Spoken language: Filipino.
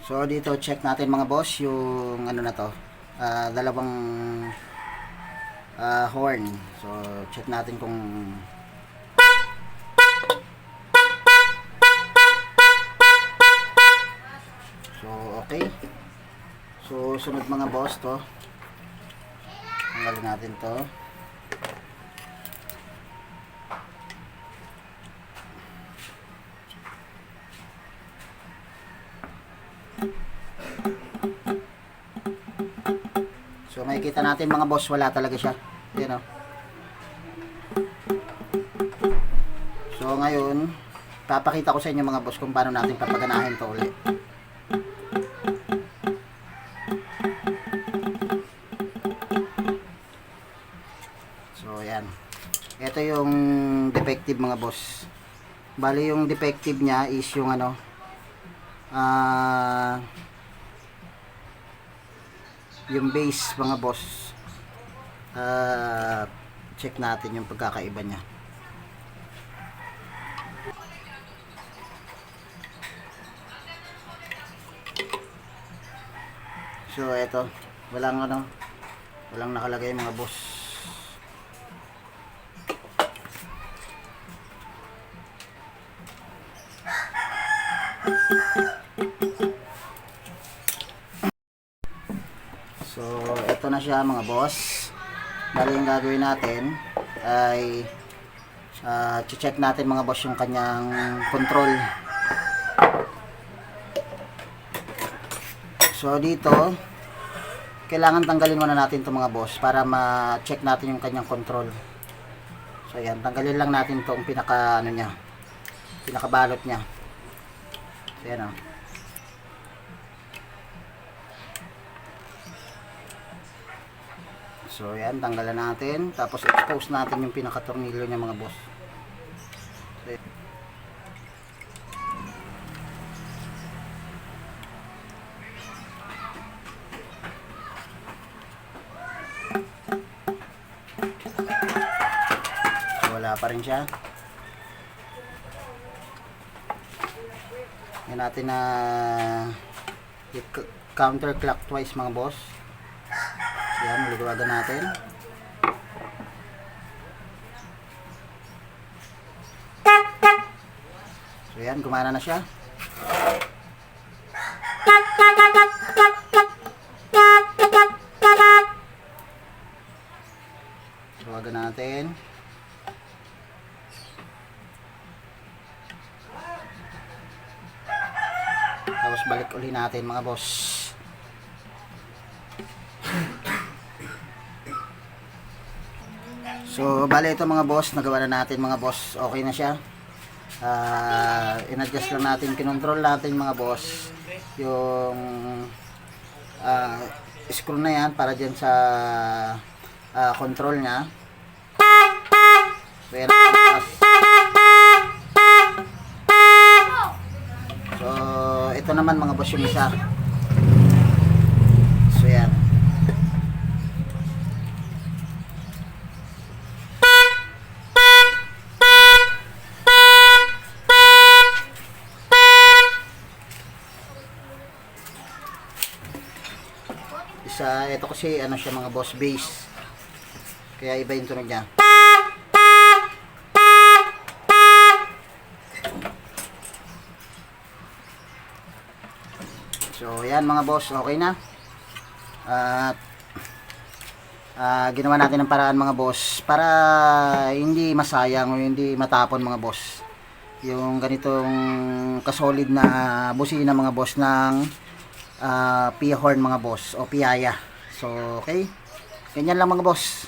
So dito check natin mga boss yung ano na to, dalawang horn. So check natin kung okay. So sunod mga boss to, tanggalin natin to. So makikita natin mga boss, wala talaga siya. Yan o. So ngayon papakita ko sa inyo mga boss kung paano natin papaganahin to ulit. So yan, ito yung defective mga boss. Bali yung defective nya is yung ano, yung base mga boss. Check natin yung pagkakaiba nya. So ito, walang ano, walang nakalagay mga boss. So ito na siya mga boss. Bali yung gagawin natin ay check natin mga boss yung kanyang control. So dito kailangan tanggalin muna natin ito mga boss para ma-check natin yung kanyang control. So ayan, tanggalin lang natin itong pinaka ano nya, pinakabalot nya. So ayan o. So ayan, tanggalan natin, tapos expose natin yung pinaka-tornilyo nya mga boss. So, wala pa rin siya. Yan natin na counterclockwise mga boss. Yan, luluwagan natin. So yan, gumana na siya. Luwagan natin. Tapos balik uli natin mga boss. So bali ito mga boss, nagawa na natin mga boss. Okay na siya. In-adjust lang natin, kinontrol natin mga boss yung screw na yan para dyan sa control nya. So ito naman mga boss yung isa. So yan. Isa, ito kasi ano siya mga boss, base. Kaya iba yung tunog niya. So yan mga boss, okay na. At ginawa natin ng paraan mga boss para hindi masayang o hindi matapon mga boss yung ganitong kasolid na busina mga boss ng P-horn mga boss o piyaya. So okay, ganyan lang mga boss.